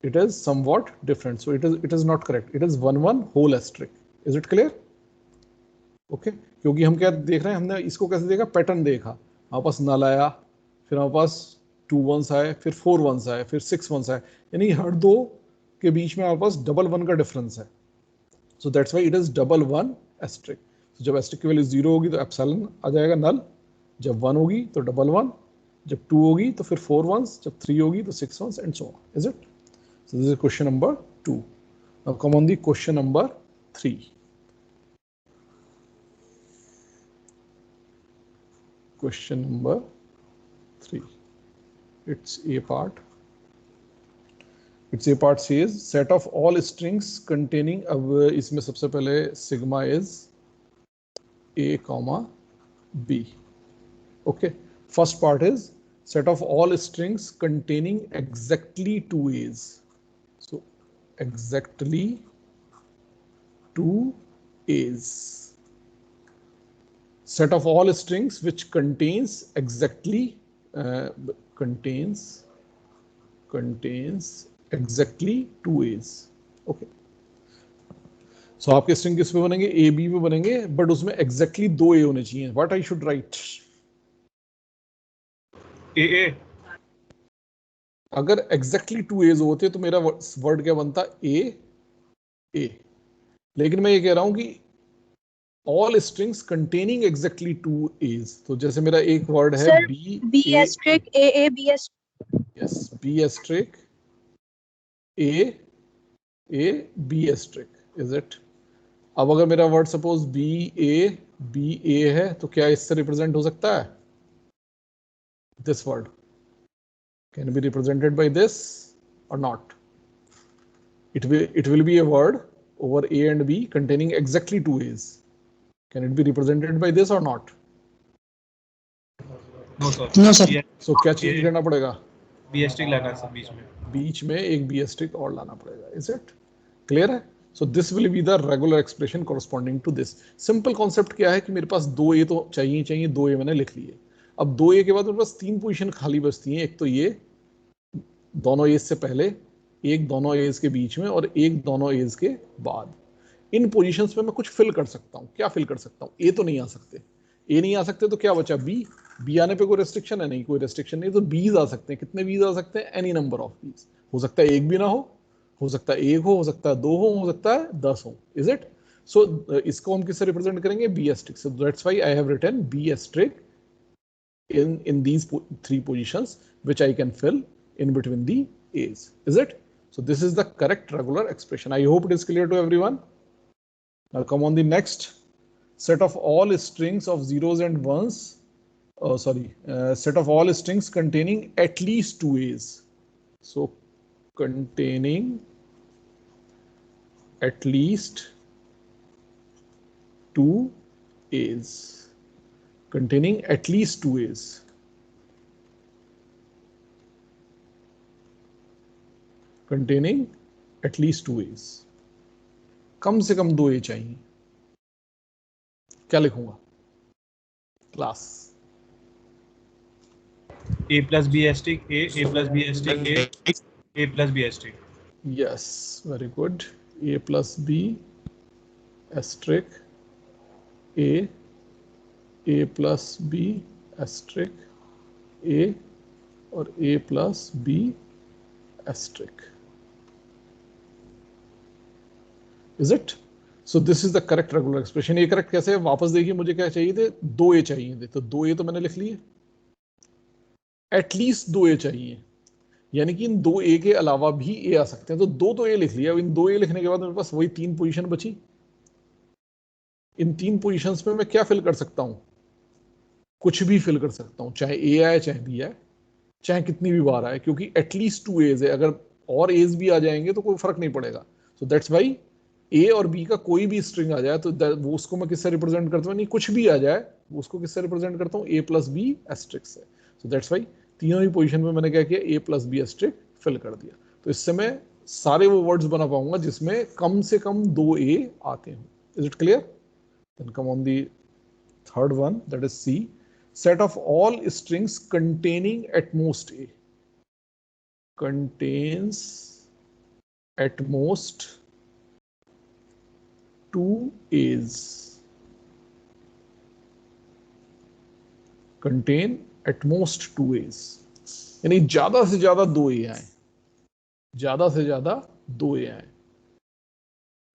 S1: It is somewhat different. So it is not correct. It is 1 1 whole asterisk. Is it clear? Okay. क्योंकि हम क्या देख रहे हैं? हमने इसको कैसे देखा? पैटर्न देखा. हमारे पास null आया, फिर हमारे पास 2 ones आए, फिर 4 ones आए, फिर 6 ones आए. यानी हर दो के बीच में हमारे पास डबल 1 का डिफरेंस है. So that's why it is double 1 asterisk. So जब asterisk की वैल्यू 0 होगी तो एप्सिलॉन आ जाएगा null. जब 1 होगी तो डबल 1. जब 2 होगी तो फिर 4 ones. जब 3 होगी तो 6 ones and so on. Is it? So this is question number 2. Now come on the question number 3. question number 3. Its A part. Its A part says set of all strings containing, अब इसमें सबसे पहले sigma is A comma B. Okay, first part is set of all strings containing exactly 2 A's. So exactly 2 A's. Set of all strings which contains exactly contains exactly 2 A's. Okay. So आपके string किस पे बनेंगे? A B पे बनेंगे, but उसमें exactly 2 A होने चाहिए. What I should write?
S2: A.
S1: अगर एग्जैक्टली 2 एज होते तो मेरा वर्ड क्या बनता? ए. लेकिन मैं ये कह रहा हूं कि all strings containing exactly 2 A's. तो जैसे मेरा एक वर्ड है
S4: B asterisk A B asterisk.
S1: Yes, B asterisk A B asterisk. Is it? अब अगर मेरा वर्ड सपोज बी ए है तो क्या इससे रिप्रेजेंट हो सकता है? This word can be represented by this or not? It will be a word over A and B containing exactly 2 A's. Can it be represented by this or not?
S2: No sir.
S4: No sir.
S1: So क्या change करना पड़ेगा?
S2: B asterisk लाना है sir बीच में.
S1: बीच में एक B asterisk और लाना पड़ेगा. Is it clear है? So this will be the regular expression corresponding to this. Simple concept क्या है कि मेरे पास 2 A तो चाहिए, 2 A मैंने लिख लिए. अब 2 A के बाद मेरे पास 3 पोजीशन खाली बचती हैं. एक तो ये दोनों एज से पहले, एक दोनों एज के बीच में और एक दोनों एज के बाद. इन पोजीशंस पे मैं कुछ फिल कर सकता हूँ. क्या फिल कर सकता हूँ? ए तो नहीं आ सकते. ए नहीं आ सकते तो क्या बचा? बी आने पे कोई रेस्ट्रिक्शन है? नहीं, कोई रेस्ट्रिक्शन नहीं. तो बीज आ सकते हैं. कितने बीज आ सकते हैं? एनी नंबर ऑफ बीज. हो सकता है एक भी ना हो सकता है एक हो सकता है 2 हो सकता है 10 हो. Is it? सो इसको हम किससे रिप्रेजेंट करेंगे? B asterisk. So that's why I have written B asterisk in these 3 positions which I can fill in between the A's. Is it? So this is the correct regular expression. I hope it is clear to everyone. Now come on the next. Set of all strings of zeros and ones. Set of all strings containing at least 2 A's. So containing at least 2 A's. Containing at least 2 A's. Containing at least 2 A's. कम से कम 2 A चाहिए. क्या लिखूंगा? Class
S2: A plus B asterisk A plus B asterisk A plus B asterisk.
S1: Yes, very good. A plus B asterisk A plus B asterisk A और A plus B asterisk. Is it? So this is the correct regular expression. ये correct कैसे है? वापस देखिए, मुझे क्या चाहिए थे? 2 ए चाहिए थे. तो 2 ए तो मैंने लिख लिए. एटलीस्ट 2 ए चाहिए, यानी कि इन 2 ए के अलावा भी ए आ सकते हैं. तो 2 ए लिख लिया. अब इन 2 ए लिखने के बाद मेरे पास वही 3 पोजीशन बची. इन 3 पोजीशंस में मैं क्या फिल कर सकता हूं? कुछ भी फिल कर सकता हूं, चाहे ए आए चाहे बी आए, चाहे कितनी भी बार आए, क्योंकि एटलीस्ट 2 एज है. अगर और एज भी आ जाएंगे तो कोई फर्क नहीं पड़ेगा. सो दैट्स वाई ए और बी का कोई भी स्ट्रिंग आ जाए तो वो उसको मैं किससे रिप्रेजेंट करता हूँ? नहीं, कुछ भी आ जाए उसको किससे रिप्रेजेंट करता हूँ? ए प्लस बी एस्ट्रिक से. सो दैट्स वाई तीनों ही पोजीशन में मैंने क्या किया? ए प्लस बी एस्ट्रिक फिल कर दिया. तो इससे मैं सारे वो वर्ड्स बना पाऊंगा जिसमें कम से कम 2 ए आते हैं. Is it clear? Then come on the third one, that is C. Set of all strings containing at most A. Contains at most 2 A's. Contain at most 2 A's. यानी ज्यादा से ज्यादा 2 A आए. ज्यादा से ज्यादा 2 A आए.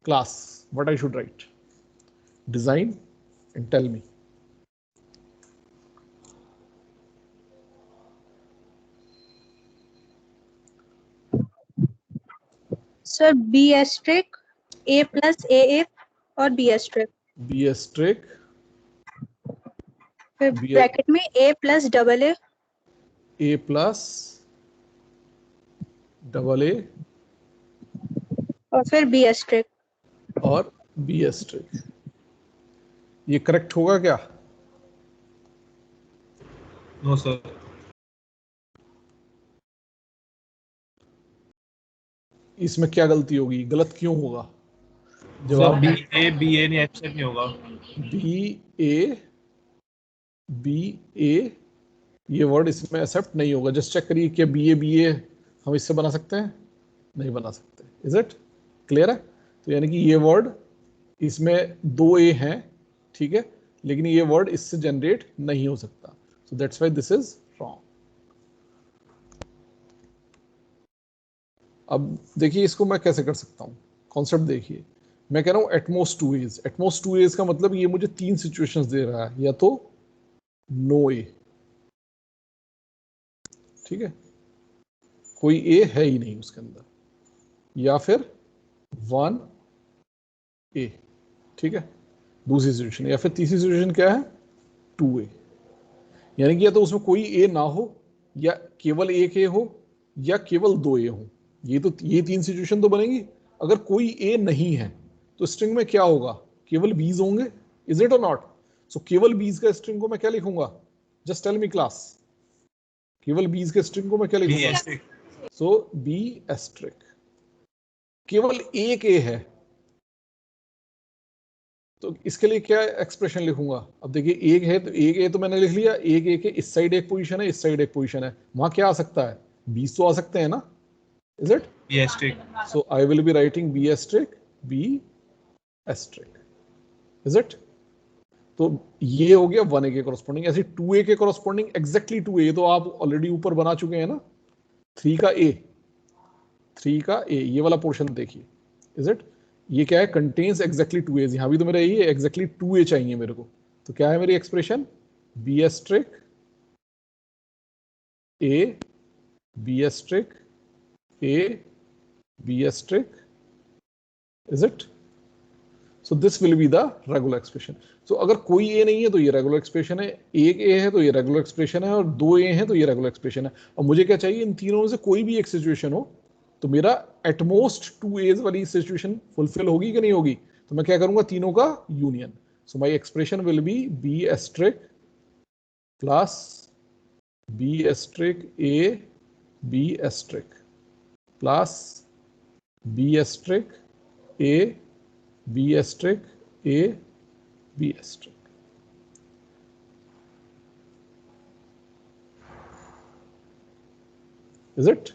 S1: Class, what I should write? Design and tell me.
S4: Sir B asterisk A plus A और बी एस्ट्रिक.
S1: बी एस्ट्रिक
S4: फिर ब्रैकेट में A plus double A,
S1: A plus double A
S4: और फिर B एस्ट्रिक
S1: और B asterisk. ये करेक्ट होगा क्या?
S2: No sir.
S1: इसमें क्या गलती होगी? गलत क्यों होगा?
S2: सर
S1: जवाब
S2: बी ए नहीं एक्सेप्ट नहीं होगा।
S1: बी ए ये वर्ड इसमें एक्सेप्ट नहीं होगा। जस्ट चेक करिए क्या बी ए हम इससे बना सकते हैं? नहीं बना सकते। इज इट क्लियर है? तो यानी कि ये वर्ड इसमें 2 ए हैं, ठीक है, लेकिन ये वर्ड इससे जनरेट नहीं हो सकता। सो that's why this is wrong. अब देखिए इसको मैं कैसे कर सकता हूँ। कॉन्सेप्ट देखिए, मैं कह रहा हूँ एटमोस्ट 2 एज। एटमोस्ट 2 एज का मतलब ये मुझे 3 सिचुएशंस दे रहा है, या तो नो ए, ठीक है, कोई ए है ही नहीं उसके अंदर, या फिर 1 ए, ठीक है, दूसरी सिचुएशन, या फिर तीसरी सिचुएशन क्या है? 2 ए। यानी कि या तो उसमें कोई ए ना हो, या केवल एक ए हो, या केवल 2 ए हो। ये 3 सिचुएशन तो बनेगी। अगर कोई ए नहीं है तो स्ट्रिंग में क्या होगा? केवल बीज होंगे। इज इट और नॉट? सो केवल बीज का स्ट्रिंग को मैं क्या लिखूंगा? जस्ट टेल मी क्लास, केवल बीज के स्ट्रिंग को मैं क्या
S2: बी
S1: लिखूंगा?
S2: एस्ट्रिक।
S1: सो बी एस्ट्रिक। केवल एक ए है तो इसके लिए क्या एक्सप्रेशन लिखूंगा? अब देखिए एक है तो एक ए तो मैंने लिख लिया, एक ए के इस साइड एक पोजीशन है, इस साइड एक पोजीशन है, वहां क्या आ सकता है? बीस तो आ सकते हैं ना? Is it?
S2: B asterisk.
S1: So I will be writing B asterisk, B asterisk. Is it? तो ये हो गया 1 ए के कॉरस्पॉन्डिंग। ऐसे 2 ए के कॉरस्पॉन्डिंग एग्जैक्टली 2 ए तो आप ऑलरेडी ऊपर बना चुके हैं ना। 3 का ए, 3 का ए, ये वाला पोर्शन देखिए। Is it? ये क्या है? Contains exactly 2 A's. यहां भी तो मेरा यही है, एग्जैक्टली 2 ए चाहिए मेरे को। तो क्या है मेरी expression? B asterisk A, B asterisk A, B asterisk. Is it? So this will be the regular expression. So अगर कोई ए नहीं है तो ये रेगुलर एक्सप्रेशन है, एक ए है तो ये रेगुलर एक्सप्रेशन है, और 2 ए है तो ये रेगुलर एक्सप्रेशन है। और मुझे क्या चाहिए? इन तीनों में से कोई भी एक सिचुएशन हो तो मेरा एटमोस्ट 2 एज वाली सिचुएशन फुलफिल होगी कि नहीं होगी? तो मैं क्या करूंगा? तीनों का union. So my expression will be B asterisk plus B asterisk A, B asterisk plus B asterisk A, B asterisk A, B asterisk. Is it?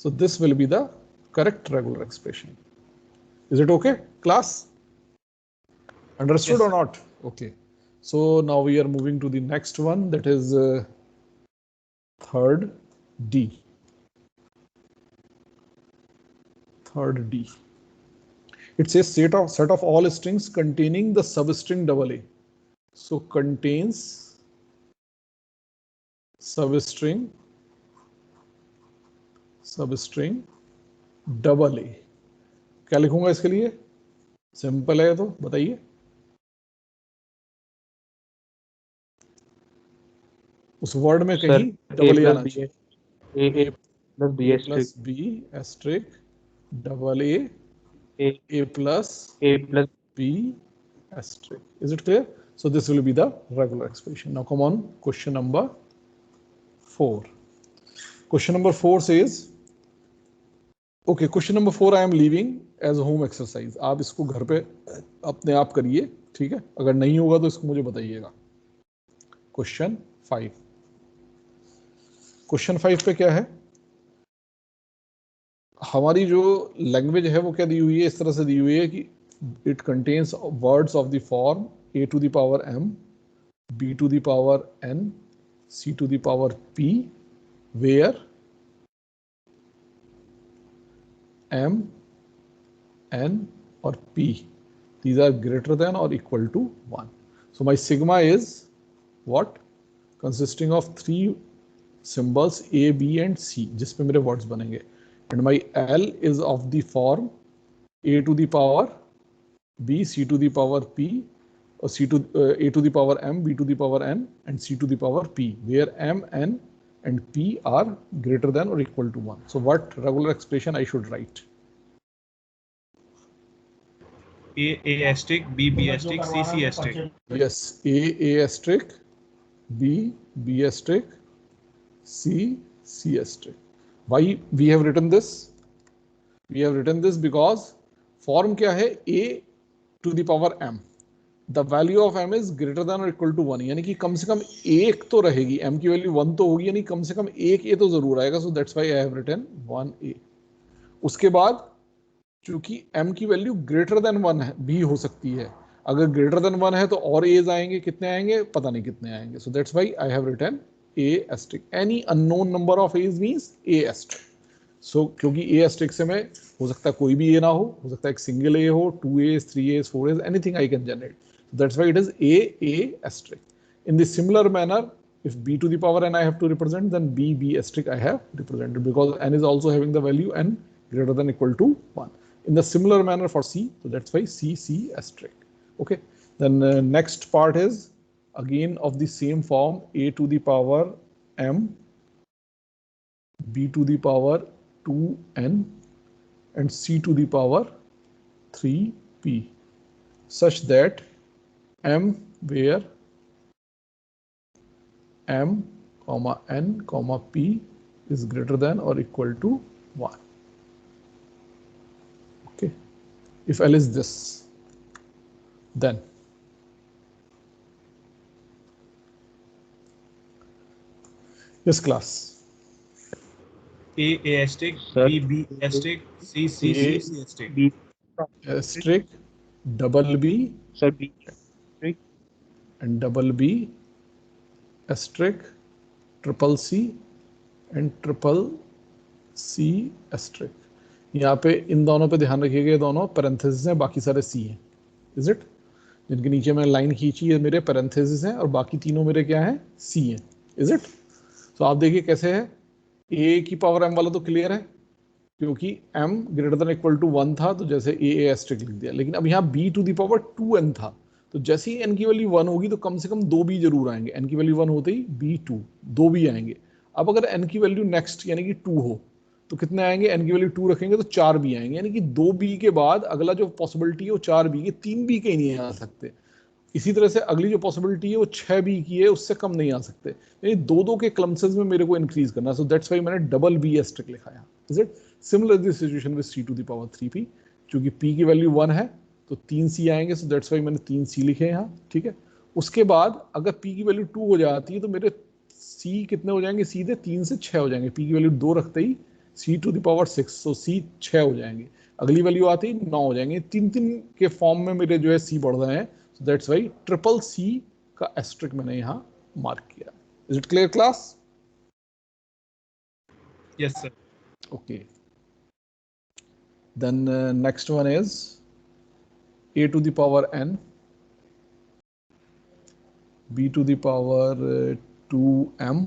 S1: So this will be the correct regular expression. Is it okay, class? Understood?
S2: Yes.
S1: Or not? Okay. So now we are moving to the next one, that is third D. Third D. It says set of all strings containing the substring double A. So contains substring double A. क्या लिखूंगा इसके लिए? Simple है, तो बताइए। उस word में कहीं डबल ए आना चाहिए।
S3: A plus B
S1: plus B asterisk double A plus B asterisk. Is it clear? So this will be the regular expression. Now come on, question number 4. Question number 4 says, okay, question number 4 I am leaving as home exercise. आप इसको घर पे अपने आप करिए, ठीक है? अगर नहीं होगा तो इसको मुझे बताइएगा। Question 5. Question 5 पे क्या है? हमारी जो लैंग्वेज है वो क्या दी हुई है? इस तरह से दी हुई है कि it contains words of the form a to the power m, b to the power n, c to the power p, where m, n or p, these are greater than or equal to 1. So my sigma is what? Consisting of 3 symbols a, b and c, जिस पे मेरे words बनेंगे, and my L is of the form a to the power b, c to the power p, or a to the power m, b to the power n, and c to the power p, where m, n, and p are greater than or equal to 1. So what regular expression I should write?
S2: A asterisk, B asterisk, C asterisk.
S1: Yes, A asterisk, B asterisk, C asterisk. Why we have written this? We have written this because form क्या है? A to the power m. The value of m is greater than or equal to 1. यानी कि कम से कम एक तो रहेगी, m की value 1 तो होगी, यानी कम से कम एक a तो जरूर आएगा. So that's why I have written 1a. उसके बाद क्योंकि m की वैल्यू ग्रेटर देन 1 है, भी हो सकती है. अगर ग्रेटर देन 1 है तो और a's आएंगे. कितने आएंगे पता नहीं कितने आएंगे. So that's why I have written a asterisk. Any unknown number of a's means a asterisk. So क्योंकि a asterisk से मैं हो सकता है कोई भी a ना हो सकता है एक सिंगल a हो, 2a's, 3a's, 4a's, anything I can generate. So that's why it is a asterisk. In the similar manner, if b to the power n I have to represent, then b asterisk I have represented, because n is also having the value n greater than equal to 1. In the similar manner for c, so that's why c asterisk. Okay. Then next part is again of the same form, a to the power m, b to the power 2n, and c to the power 3p, such that m where m, n, p is greater than or equal to 1. Okay. If L is this, then yes, class.
S2: A asterisk, B asterisk, C asterisk.
S3: B
S1: Asterisk, double B,
S3: sir, B asterisk,
S1: and double B, asterisk, triple C, and triple C asterisk. यहाँ पे इन दोनों पे ध्यान रखिएगा, ये दोनों parenthesis हैं, बाकी सारे C हैं. Is it? जिनके नीचे मैंने लाइन खींची है मेरे पैरेंथेसिस हैं, और बाकी तीनों मेरे क्या हैं? C हैं. Is it? तो आप देखिए कैसे है. a की पावर m वाला तो क्लियर है, क्योंकि m greater than equal to 1 था, तो जैसे a एस्ट्रिक लिख दिया. लेकिन अब यहाँ b to the power 2n था, तो जैसे ही n की वैल्यू 1 होगी तो कम से कम 2 b जरूर आएंगे. n की वैल्यू 1 होते ही b2, 2 b आएंगे. अब अगर n की वैल्यू नेक्स्ट यानी कि 2 हो तो कितने आएंगे? n की वैल्यू 2 रखेंगे तो 4 b आएंगे. यानी कि 2 b के बाद अगला जो पॉसिबिलिटी है वो 4 b के, 3 b के ही नहीं आ सकते. इसी तरह से अगली जो पॉसिबिलिटी है वो 6 b की है, उससे कम नहीं आ सकते. यानी 2 के क्लम्सेस में मेरे को इंक्रीज करना. सो दैट्स व्हाई मैंने डबल b एस्ट्रिक लिखा है. Is it? Similar situation with c to the power 3p, क्योंकि p की वैल्यू 1 है तो 3 c आएंगे. सो दैट्स व्हाई मैंने 3 c लिखे यहाँ. ठीक है. उसके बाद अगर p की वैल्यू 2 हो जाती है तो मेरे c कितने हो जाएंगे? सीधे 3 से 6 हो जाएंगे. p की वैल्यू 2 रखते ही c to the power 6, so c 6 हो जाएंगे. अगली वैल्यू आती ही 9 हो जाएंगे. 3 के फॉर्म में मेरे जो है c बढ़ रहे हैं. So that's why triple C का asterisk मैंने यहाँ मार्क किया. Is it clear, class?
S2: Yes, sir.
S1: Okay. Then next one is a to the power n, b to the power 2m,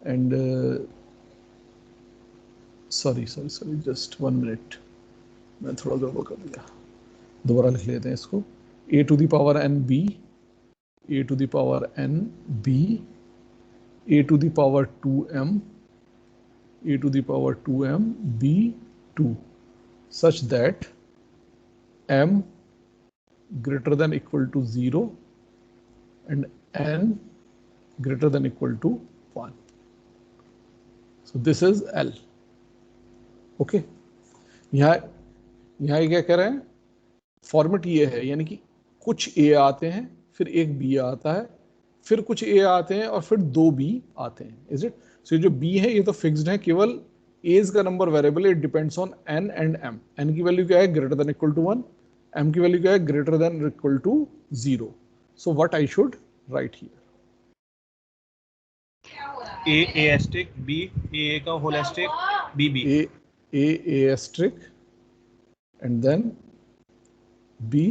S1: and sorry, just 1 minute. मैं थोड़ा गड़बड़ कर दिया. दोबारा लिख लेते हैं इसको. a to the power n b, a to the power n b, a to the power 2m, a to the power 2m b2, such that m greater than equal to 0 and n greater than equal to 1. So this is L. Okay. यहाँ ये क्या कह रहे हैं? Format ये है, यानी कि कुछ a आते हैं, फिर एक b आता है, फिर कुछ a आते हैं और फिर 2 b आते हैं. Is it? सो ये जो b है ये तो फिक्स्ड है, केवल a's का number variable, it depends on n and m. n की वैल्यू क्या है? Greater than equal to 1. m की वैल्यू क्या है? Greater than equal to 0. So what I should write here?
S2: A asterisk, B A का whole asterisk, B B.
S1: a asterisk and then b,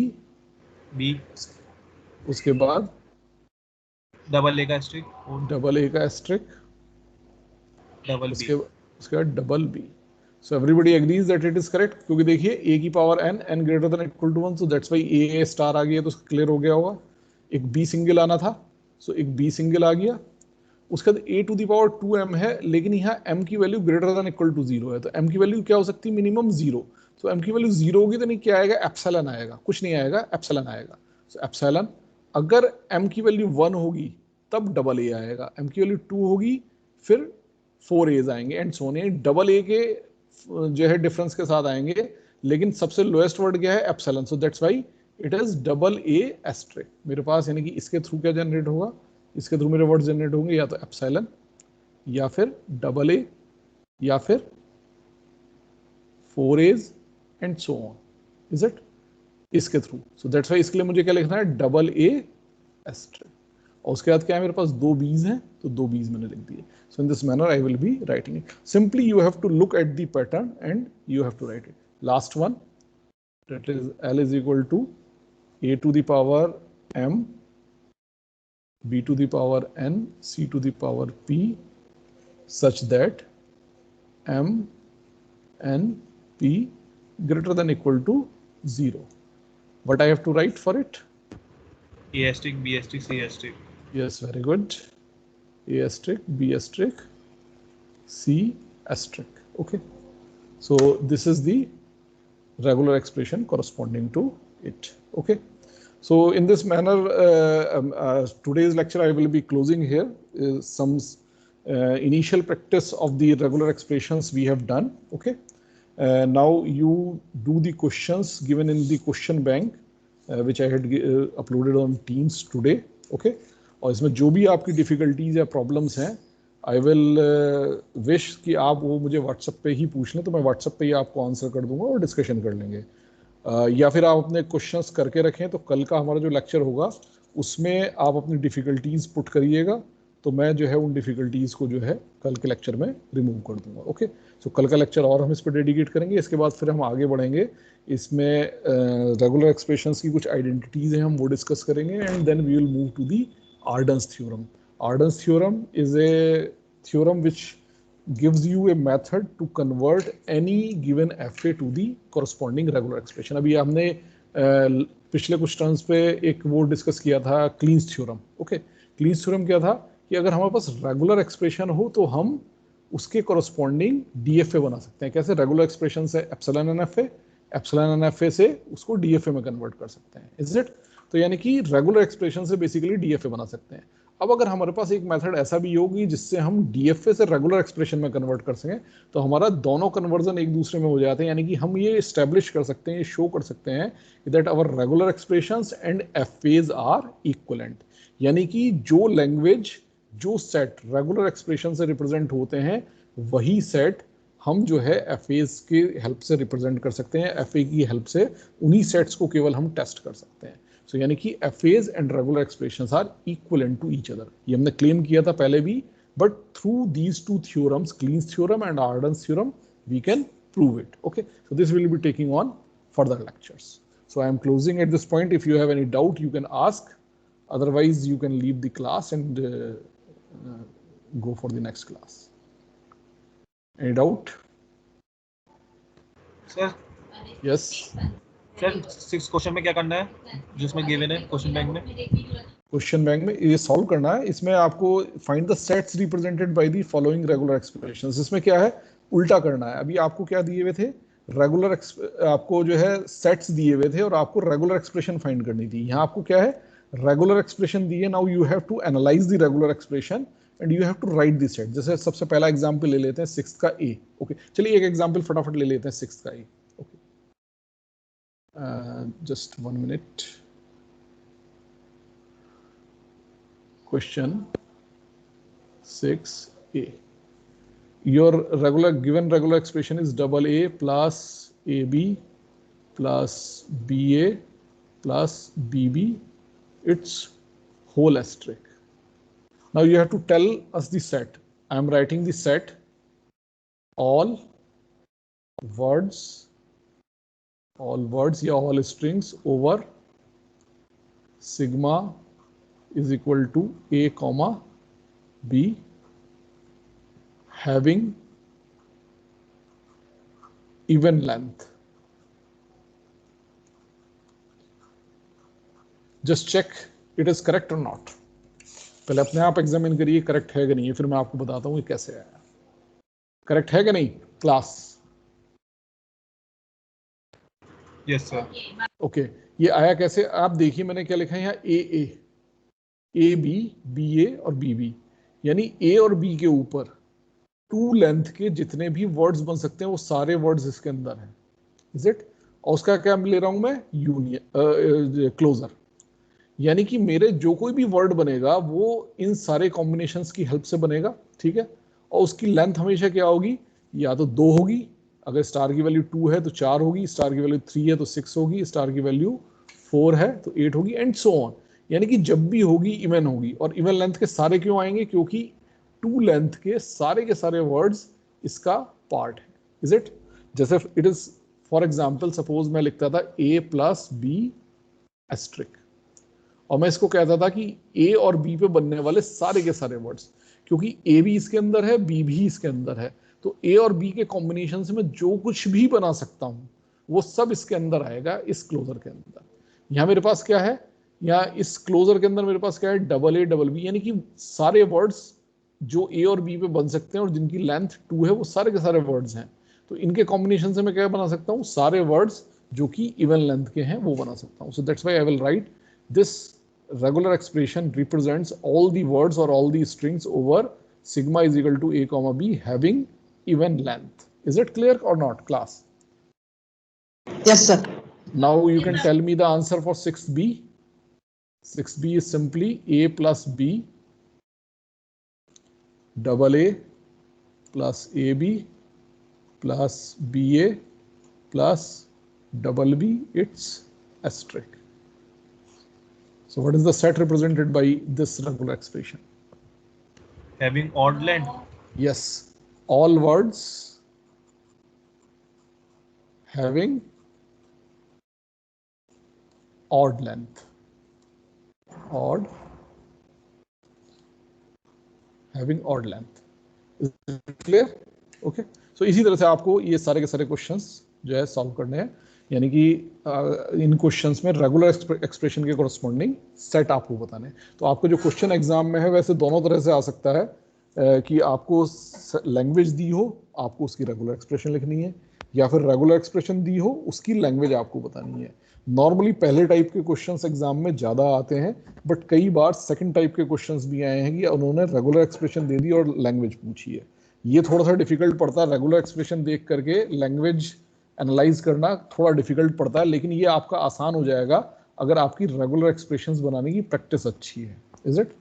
S1: उसके बाद
S2: double A का asterisk,
S1: double a का asterisk,
S2: double B.
S1: उसके बाद double b. So everybody agrees that it is correct, क्योंकि देखिए a की power n greater than equal to 1, so that's why a star आ गया, तो क्लियर हो गया होगा. एक b सिंगल आना था, so एक b सिंगल आ गया. उसके बाद a to the power 2m है, लेकिन यहाँ m की value greater than equal to 0 है, तो m की वैल्यू क्या हो सकती है, मिनिमम 0. तो m की वैल्यू 0 होगी तो नहीं क्या आएगा, एप्सिलॉन आएगा, कुछ नहीं आएगा, एप्सिलॉन आएगा. सो एप्सिलॉन, अगर m की वैल्यू 1 होगी तब डबल a आएगा, m की वैल्यू 2 होगी फिर 4 a's आएंगे and so on. Double a के जो है डिफरेंस के साथ आएंगे, लेकिन सबसे लोएस्ट वर्ड क्या है, epsilon. So that's why it is double a asterisk. मेरे पास यानी कि इसके थ्रू क्या जनरेट होगा, इसके थ्रू मेरे वर्ड जनरेट होंगे या तो एप्सिलॉन या फिर डबल a या फिर 4 a's and so on. Is it, इसके थ्रू. सो दैट्स व्हाई इसके लिए मुझे क्या लिखना है, डबल a एस्ट्रिक. और उसके बाद क्या है, मेरे पास 2 b's हैं, तो 2 b's मैंने लिख दिए. So in this manner I will be writing it. Simply you have to look at the pattern and you have to write it. Last one, that is L is equal to a to the power m, b to the power n, c to the power p, such that m n p greater than equal to 0. What I have to write for it?
S2: A asterisk, B asterisk, C asterisk.
S1: Yes, very good. A asterisk, B asterisk, C asterisk. Okay. So this is the regular expression corresponding to it. Okay. So in this manner, today's lecture I will be closing here. Some initial practice of the regular expressions we have done. Okay. Now you do the questions given in the question bank, which I had uploaded on Teams today. Okay. और इसमें जो भी आपकी difficulties या problems हैं, I will wish कि आप वो मुझे व्हाट्सएप पे ही पूछ लें, तो मैं व्हाट्सएप पे ही आपको आंसर कर दूंगा और डिस्कशन कर लेंगे. या फिर आप अपने क्वेश्चंस करके रखें, तो कल का हमारा जो लेक्चर होगा उसमें आप अपनी डिफ़िकल्टीज़ पुट करिएगा, तो मैं जो है उन डिफ़िकल्टीज़ को जो है कल के लेक्चर में रिमूव कर दूंगा. ओके. सो कल का लेक्चर और हम इस पर डेडिकेट करेंगे. इसके बाद फिर हम आगे बढ़ेंगे, इसमें रेगुलर एक्सप्रेशंस की कुछ आइडेंटिटीज़ हैं, हम वो डिस्कस करेंगे and then we will move to the Arden's theorem. Arden's theorem is a theorem which gives you a method to convert any given FA to the corresponding regular expression. अभी हमने पिछले कुछ terms पे एक वो discuss किया था, cleans theorem. Okay. Cleans theorem क्या था कि अगर हमारे पास रेगुलर एक्सप्रेशन हो तो हम उसके corresponding DFA बना सकते हैं. कैसे, रेगुलर एक्सप्रेशन से एप्सिलॉन एन एफ ए से उसको DFA में कन्वर्ट कर सकते हैं. Is it. तो यानी कि रेगुलर एक्सप्रेशन से बेसिकली DFA बना सकते हैं. अब अगर हमारे पास एक मेथड ऐसा भी होगी जिससे हम DFA से रेगुलर एक्सप्रेशन में कन्वर्ट कर सकें, तो हमारा दोनों कन्वर्जन एक दूसरे में हो जाते हैं. यानी कि हम ये एस्टेब्लिश कर सकते हैं, ये शो कर सकते हैं that our regular expressions and FAs are equivalent. यानी कि जो लैंग्वेज, जो सेट रेगुलर एक्सप्रेशन से रिप्रेजेंट होते हैं, वही सेट हम जो है FAs की हेल्प से रिप्रेजेंट कर सकते हैं. FA की हेल्प से उन्हीं सेट्स को केवल हम टेस्ट कर सकते हैं. So, यानी कि FAs and regular expressions are equivalent to each other. ये हमने क्लेम किया था पहले भी, but through these two theorems, Kleene's theorem and Arden's theorem, we can prove it. Okay. So this will be taking on further lectures. So I am closing at this point. If you have any doubt, you can ask. Otherwise, you can leave the class and go for the next class. Any doubt?
S2: Sir.
S1: Yes.
S2: Sir 6 question में क्या करना है जिसमें given है question bank में?
S1: Question bank में ये solve करना है. इसमें आपको find the sets represented by the following regular expressions. इसमें क्या है, उल्टा करना है. अभी आपको क्या दिए हुए थे, रेगुलर आपको जो है सेट्स दिए हुए थे और आपको रेगुलर एक्सप्रेशन फाइंड करनी थी. यहाँ आपको क्या है, रेगुलर एक्सप्रेशन दिए. Now you have to analyse the regular expression and you have to write the set. जैसे सबसे पहला एग्जाम्पल ले लेते हैं 6 का A. ओके. चलिए एक एग्जाम्पल फटाफट ले लेते हैं 6 का A. Just 1 minute. Question 6A. Your given regular expression is double A plus AB plus BA plus BB, its whole asterisk. Now you have to tell us the set. I am writing the set. All words या all strings over sigma is equal to A comma B having even length. Just check it is correct or not. पहले अपने आप examine करिए correct है कि नहीं, फिर मैं आपको बताता हूँ ये कैसे आया। करेक्ट है कि नहीं क्लास?
S2: Yes sir.
S1: ओके, ये आया कैसे? आप देखिए मैंने क्या लिखा है यहाँ, ए बी, बी ए और बी बी, यानी ए और बी के ऊपर टू लेंथ के जितने भी वर्ड्स बन सकते हैं वो सारे वर्ड्स इसके अंदर हैं। Is it? और उसका क्या ले रहा हूं मैं? Union, closure. यानी कि मेरे जो कोई भी वर्ड बनेगा वो इन सारे कॉम्बिनेशंस की हेल्प से बनेगा, ठीक है? और उसकी लेंथ हमेशा क्या होगी? या तो 2 होगी, अगर स्टार की वैल्यू 2 है तो 4 होगी, स्टार की वैल्यू 3 है तो 6 होगी, स्टार की वैल्यू 4 है तो 8 होगी, एंड सो ऑन। यानी कि जब भी होगी इवन होगी। और इवन लेंथ के सारे क्यों आएंगे? क्योंकि टू लेंथ के सारे वर्ड्स इसका पार्ट है। Is it? जैसे it is for example, suppose मैं लिखता था ए प्लस बी एस्ट्रिक, और मैं इसको कहता था कि ए और बी पे बनने वाले सारे के सारे वर्ड्स, क्योंकि ए भी इसके अंदर है, बी भी इसके अंदर है, तो ए और बी के कॉम्बिनेशन से मैं जो कुछ भी बना सकता हूं वो सब इसके अंदर आएगा, इस क्लोजर के अंदर। यहां मेरे पास क्या है? या इस क्लोजर के अंदर मेरे पास क्या है? डबल ए डबल बी, यानी कि सारे वर्ड्स जो ए और बी पे बन सकते हैं और जिनकी लेंथ 2 है वो सारे के सारे वर्ड्स हैं। तो इनके कॉम्बिनेशन से मैं क्या बना सकता हूँ? सारे वर्ड्स जो कि इवन लेंथ के हैं वो बना सकता हूँ। सो that's why I will write this regular expression represents all the words or all the strings over sigma is equal to a comma b having even length. Is it clear or not, class?
S5: Yes, sir.
S1: Now you can tell me the answer for 6b. 6b is simply a plus b double a plus ab plus ba plus double b, it's asterisk. So what is the set represented by this regular expression?
S2: Having odd length.
S1: Yes, all words having odd length. Odd, having odd length. Is it clear? Okay. So इसी तरह से आपको ये सारे के सारे questions जो है सॉल्व करने हैं, यानी कि इन क्वेश्चंस में रेगुलर एक्सप्रेशन के कोरस्पॉन्डिंग सेट आपको बताने हैं। तो आपको जो क्वेश्चन एग्जाम में है वैसे दोनों तरह से आ सकता है, कि आपको लैंग्वेज दी हो, आपको उसकी रेगुलर एक्सप्रेशन लिखनी है, या फिर रेगुलर एक्सप्रेशन दी हो, उसकी लैंग्वेज आपको बतानी है। नॉर्मली पहले टाइप के क्वेश्चंस एग्जाम में ज़्यादा आते हैं, बट कई बार सेकंड टाइप के क्वेश्चंस भी आए हैं कि उन्होंने रेगुलर एक्सप्रेशन दे दी और लैंग्वेज पूछी है। ये थोड़ा सा डिफिकल्ट पड़ता है, रेगुलर एक्सप्रेशन देख करके लैंग्वेज एनालाइज करना थोड़ा डिफिकल्ट पड़ता है, लेकिन ये आपका आसान हो जाएगा अगर आपकी रेगुलर एक्सप्रेशंस बनाने की प्रैक्टिस अच्छी है। Is it?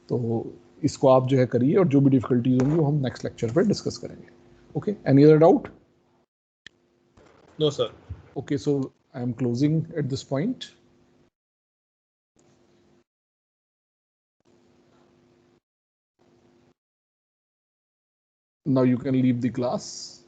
S1: तो इसको आप जो है करिए, और जो भी डिफिकल्टीज होंगी वो हम नेक्स्ट लेक्चर पे डिस्कस करेंगे। Okay, any other doubt?
S2: No, sir.
S1: Okay, so I am closing at this point. Now you can leave the class.